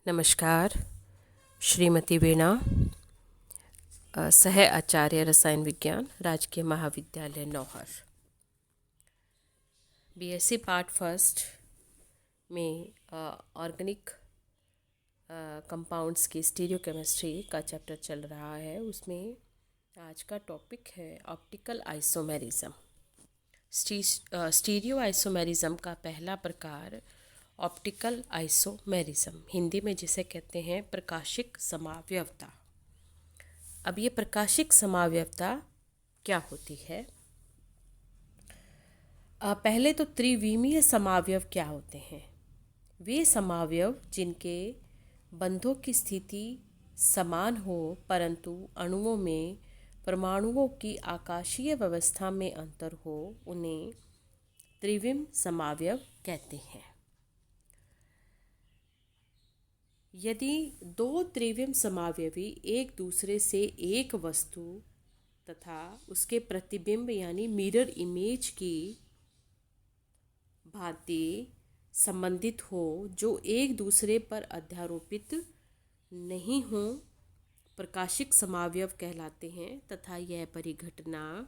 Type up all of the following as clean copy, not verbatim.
नमस्कार। श्रीमती वीणा, सह आचार्य रसायन विज्ञान, राजकीय महाविद्यालय नौहर। बीएससी पार्ट फर्स्ट में ऑर्गेनिक कंपाउंड्स की स्टीरियोकेमिस्ट्री का चैप्टर चल रहा है। उसमें आज का टॉपिक है ऑप्टिकल आइसोमेरिज्म। स्टीरियो आइसोमेरिज्म का पहला प्रकार ऑप्टिकल आइसोमेरिज्म, हिंदी में जिसे कहते हैं प्रकाशिक समावयवता। अब ये प्रकाशिक समावयवता क्या होती है? पहले तो त्रिविमीय समावयव क्या होते हैं? वे समावयव जिनके बंधों की स्थिति समान हो परंतु अणुओं में परमाणुओं की आकाशीय व्यवस्था में अंतर हो, उन्हें त्रिविम समावयव कहते हैं। यदि दो त्रिविम समावयवी एक दूसरे से एक वस्तु तथा उसके प्रतिबिंब यानी मिरर इमेज की भांति संबंधित हो, जो एक दूसरे पर अध्यारोपित नहीं हो, प्रकाशिक समावयव कहलाते हैं तथा यह परिघटना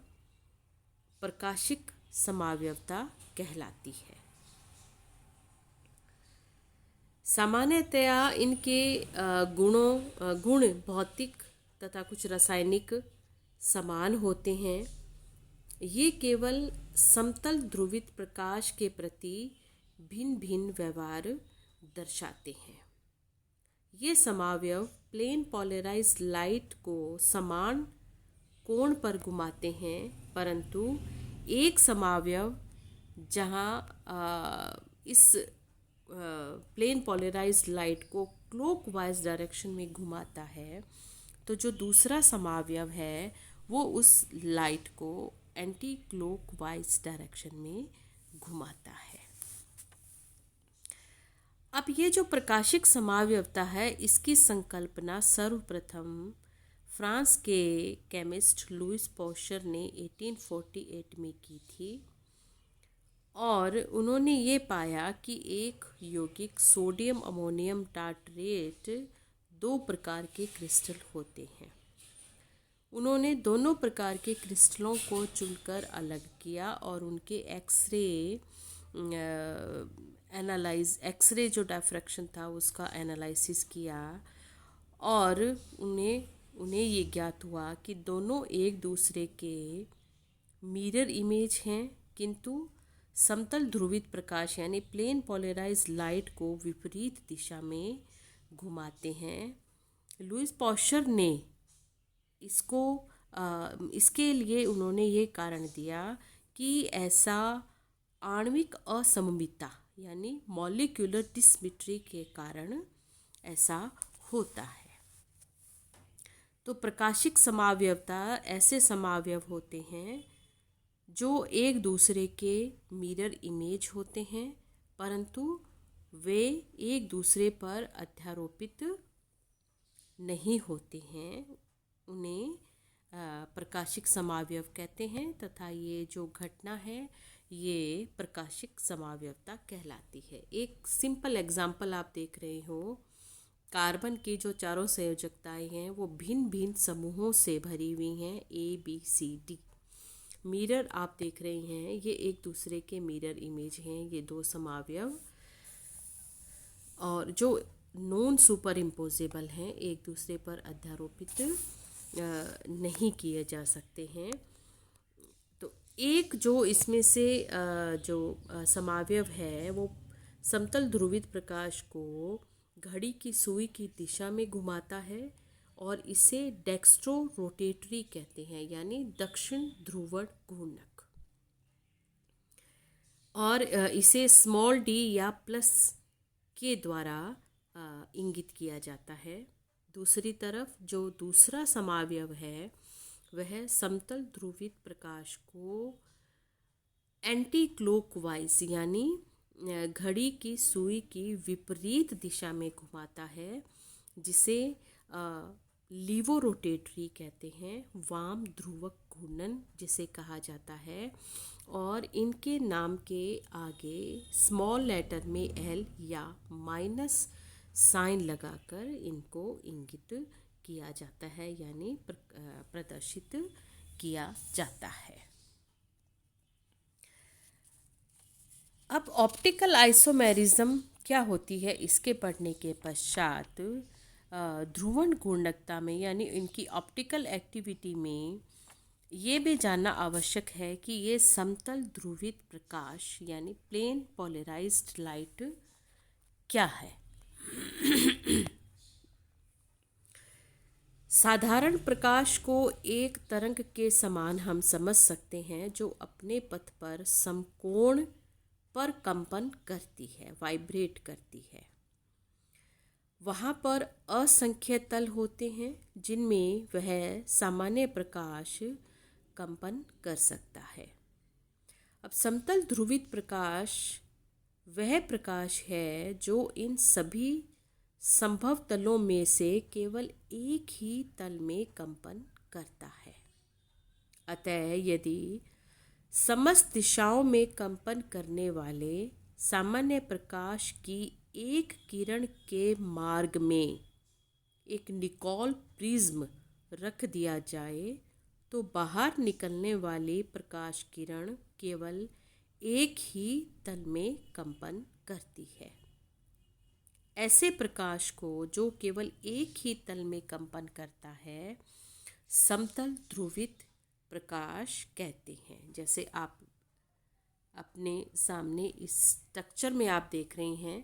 प्रकाशिक समावयवता कहलाती है। सामान्यतया इनके गुण भौतिक तथा कुछ रासायनिक समान होते हैं। ये केवल समतल ध्रुवित प्रकाश के प्रति भिन्न भिन्न व्यवहार दर्शाते हैं। ये समावयव प्लेन पोलराइज्ड लाइट को समान कोण पर घुमाते हैं, परंतु एक समावयव जहाँ इस प्लेन पोलराइज्ड लाइट को क्लॉकवाइज डायरेक्शन में घुमाता है, तो जो दूसरा समावयव है वो उस लाइट को एंटी क्लॉकवाइज डायरेक्शन में घुमाता है। अब ये जो प्रकाशिक समावयवता है, इसकी संकल्पना सर्वप्रथम फ्रांस के केमिस्ट लुईस पॉशर ने 1848 में की थी और उन्होंने ये पाया कि एक यौगिक सोडियम अमोनियम टार्टरेट दो प्रकार के क्रिस्टल होते हैं। उन्होंने दोनों प्रकार के क्रिस्टलों को चुनकर अलग किया और उनके एक्सरे जो डायफ्रैक्शन था उसका एनालिसिस किया और उन्हें ये ज्ञात हुआ कि दोनों एक दूसरे के मिरर इमेज हैं, किंतु समतल ध्रुवित प्रकाश यानी प्लेन पोलराइज्ड लाइट को विपरीत दिशा में घुमाते हैं। लुईस पॉशर ने इसके लिए उन्होंने ये कारण दिया कि ऐसा आणविक असममितता यानी मॉलिक्यूलर डिससिमेट्री के कारण ऐसा होता है। तो प्रकाशिक समावयवता ऐसे समावयव होते हैं जो एक दूसरे के मिरर इमेज होते हैं, परंतु वे एक दूसरे पर अध्यारोपित नहीं होते हैं। उन्हें प्रकाशिक समावयव कहते हैं तथा ये जो घटना है ये प्रकाशिक समावयवता कहलाती है। एक सिंपल एग्जाम्पल आप देख रहे हो, कार्बन की जो चारों संयोजकताएं हैं वो भिन्न भिन्न समूहों से भरी हुई हैं, ABCD। मिरर आप देख रहे हैं, ये एक दूसरे के मिरर इमेज हैं, ये दो समावयव, और जो नॉन सुपर इम्पोजेबल हैं, एक दूसरे पर अध्यारोपित नहीं किए जा सकते हैं। तो एक जो इसमें से जो समावयव है वो समतल ध्रुवित प्रकाश को घड़ी की सुई की दिशा में घुमाता है और इसे डेक्स्ट्रो रोटेटरी कहते हैं, यानी दक्षिण ध्रुवण घूर्णक, और इसे स्मॉल d या प्लस के द्वारा इंगित किया जाता है। दूसरी तरफ जो दूसरा समावयव है वह समतल ध्रुवित प्रकाश को एंटी क्लॉकवाइज यानी घड़ी की सुई की विपरीत दिशा में घुमाता है, जिसे लीवो रोटेटरी कहते हैं, वाम ध्रुवक घूर्णन जिसे कहा जाता है। और इनके नाम के आगे स्मॉल लेटर में L या साइन लगाकर इनको इंगित किया जाता है, यानी प्रदर्शित किया जाता है। अब ऑप्टिकल आइसोमेरिज्म क्या होती है, इसके पढ़ने के पश्चात ध्रुवण घूर्णकता में यानी इनकी ऑप्टिकल एक्टिविटी में ये भी जानना आवश्यक है कि ये समतल ध्रुवित प्रकाश यानी प्लेन पोलराइज्ड लाइट क्या है। साधारण प्रकाश को एक तरंग के समान हम समझ सकते हैं जो अपने पथ पर समकोण पर कंपन करती है, वाइब्रेट करती है। वहाँ पर असंख्य तल होते हैं जिनमें वह सामान्य प्रकाश कंपन कर सकता है। अब समतल ध्रुवित प्रकाश वह प्रकाश है जो इन सभी संभव तलों में से केवल एक ही तल में कंपन करता है। अतः यदि समस्त दिशाओं में कंपन करने वाले सामान्य प्रकाश की एक किरण के मार्ग में एक निकोल प्रिज्म रख दिया जाए तो बाहर निकलने वाली प्रकाश किरण केवल एक ही तल में कंपन करती है। ऐसे प्रकाश को जो केवल एक ही तल में कंपन करता है समतल ध्रुवित प्रकाश कहते हैं। जैसे आप अपने सामने इस स्ट्रक्चर में आप देख रहे हैं,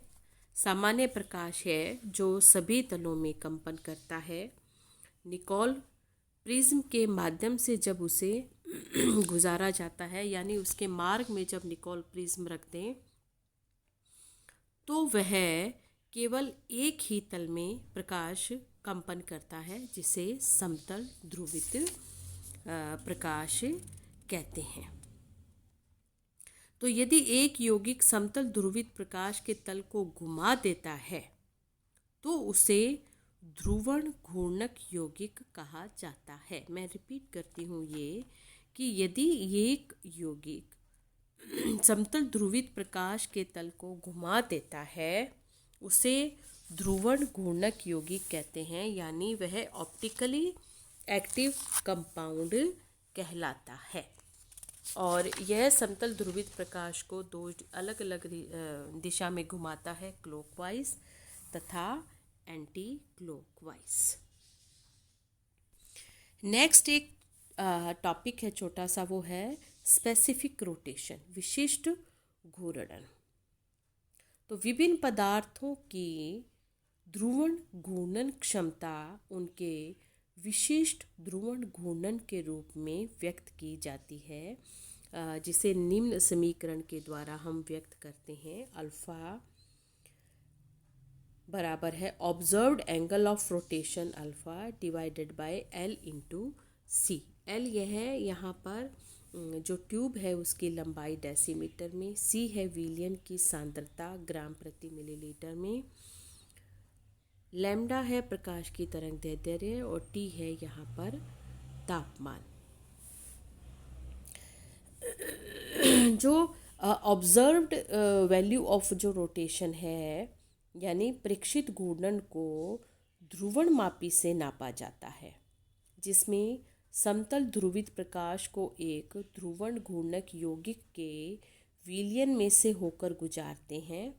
सामान्य प्रकाश है जो सभी तलों में कंपन करता है। निकोल प्रिज्म के माध्यम से जब उसे गुजारा जाता है यानी उसके मार्ग में जब निकोल प्रिज्म रख दें तो वह केवल एक ही तल में प्रकाश कंपन करता है, जिसे समतल ध्रुवित प्रकाश कहते हैं। तो यदि एक यौगिक समतल ध्रुवित प्रकाश के तल को घुमा देता है तो उसे ध्रुवण घूर्णक यौगिक कहा जाता है। मैं रिपीट करती हूँ ये कि यदि एक यौगिक समतल ध्रुवित प्रकाश के तल को घुमा देता है उसे ध्रुवण घूर्णक यौगिक कहते हैं, यानी वह ऑप्टिकली एक्टिव कंपाउंड कहलाता है। और यह समतल ध्रुवित प्रकाश को दो अलग अलग दिशा में घुमाता है, क्लॉकवाइज तथा एंटी क्लॉकवाइज। नेक्स्ट एक टॉपिक है छोटा सा, वो है स्पेसिफिक रोटेशन, विशिष्ट घूर्णन। तो विभिन्न पदार्थों की ध्रुवण घूर्णन क्षमता उनके विशिष्ट ध्रुवण घूर्णन के रूप में व्यक्त की जाती है, जिसे निम्न समीकरण के द्वारा हम व्यक्त करते हैं। अल्फा बराबर है observed angle of rotation alpha divided by L into C. L यह है यहाँ पर जो ट्यूब है उसकी लंबाई डेसीमीटर में, सी है विलियन की सांद्रता ग्राम प्रति मिलीलीटर में, लैम्डा है प्रकाश की तरंग दैर्ध्य और टी है यहाँ पर तापमान। जो ऑब्जर्व्ड वैल्यू ऑफ जो रोटेशन है यानी प्रेक्षित घूर्णन को ध्रुवणमापी से नापा जाता है, जिसमें समतल ध्रुवित प्रकाश को एक ध्रुवण घूर्णक यौगिक के विलयन में से होकर गुजारते हैं।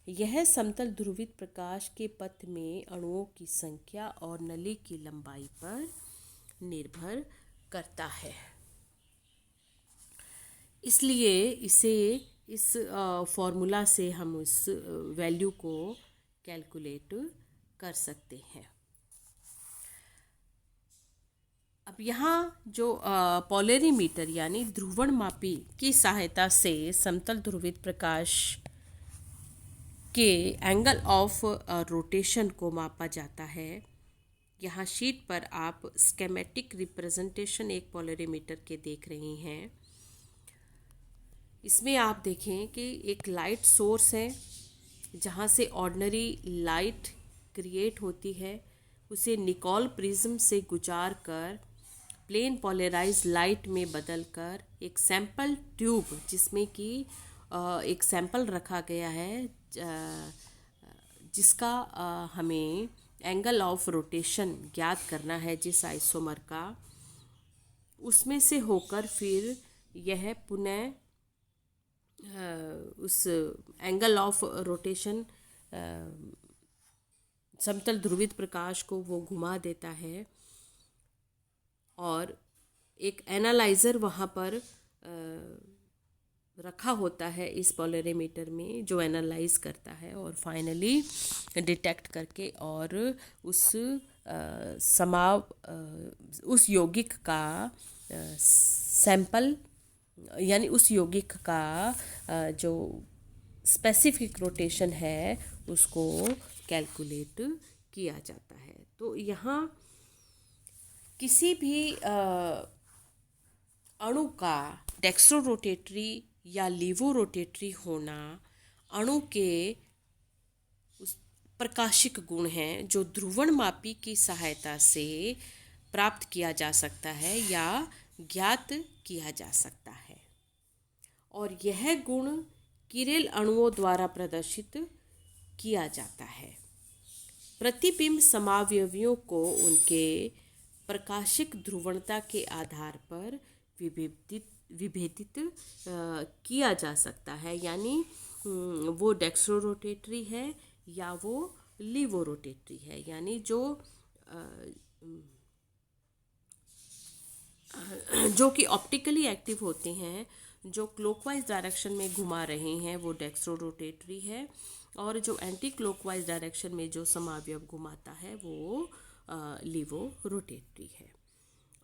यह समतल ध्रुवित प्रकाश के पथ में अणुओं की संख्या और नली की लंबाई पर निर्भर करता है। इसलिए इस फॉर्मूला से हम इस वैल्यू को कैलकुलेट कर सकते हैं। अब यहाँ जो पोलरीमीटर यानी ध्रुवणमापी की सहायता से समतल ध्रुवित प्रकाश के एंगल ऑफ रोटेशन को मापा जाता है। यहाँ शीट पर आप स्केमेटिक रिप्रेजेंटेशन एक पोलरीमीटर के देख रहे हैं। इसमें आप देखें कि एक लाइट सोर्स है जहाँ से ऑर्डिनरी लाइट क्रिएट होती है, उसे निकोल प्रिज्म से गुजार कर प्लेन पोलराइज लाइट में बदलकर एक सैंपल ट्यूब जिसमें कि एक सैंपल रखा गया है जिसका हमें एंगल ऑफ रोटेशन ज्ञात करना है जिस आइसोमर का, उसमें से होकर फिर यह पुनः उस एंगल ऑफ रोटेशन समतल ध्रुवित प्रकाश को वो घुमा देता है और एक एनालाइज़र वहाँ पर रखा होता है इस पोलरीमीटर में, जो एनालाइज करता है और फाइनली डिटेक्ट करके और उस यौगिक का सैंपल यानी उस यौगिक का जो स्पेसिफिक रोटेशन है उसको कैलकुलेट किया जाता है। तो यहाँ किसी भी अणु का डेक्स्ट्रो रोटेटरी या लीवो रोटेटरी होना अणु के उस प्रकाशिक गुण हैं जो ध्रुवणमापी की सहायता से प्राप्त किया जा सकता है या ज्ञात किया जा सकता है, और यह गुण किरेल अणुओं द्वारा प्रदर्शित किया जाता है। प्रतिबिंब समावयवियों को उनके प्रकाशिक ध्रुवणता के आधार पर विभेदित किया जा सकता है, यानी वो डेक्स्ट्रो रोटेटरी है या वो लीवो रोटेटरी है, यानी जो कि ऑप्टिकली एक्टिव होते हैं, जो क्लॉकवाइज डायरेक्शन में घुमा रहे हैं वो डेक्स्ट्रो रोटेटरी है, और जो एंटी क्लॉकवाइज डायरेक्शन में जो समावयव घुमाता है वो लीवो रोटेटरी है।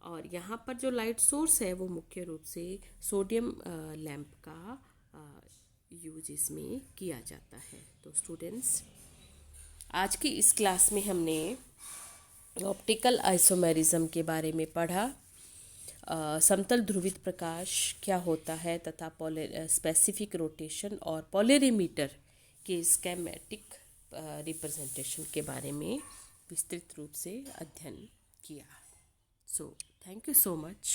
और यहाँ पर जो लाइट सोर्स है वो मुख्य रूप से सोडियम लैंप का यूज इसमें किया जाता है। तो स्टूडेंट्स, आज की इस क्लास में हमने ऑप्टिकल आइसोमेरिज्म के बारे में पढ़ा, समतल ध्रुवित प्रकाश क्या होता है तथा स्पेसिफिक रोटेशन और पोलरीमीटर के स्केमेटिक रिप्रेजेंटेशन के बारे में विस्तृत रूप से अध्ययन किया। So, thank you so much.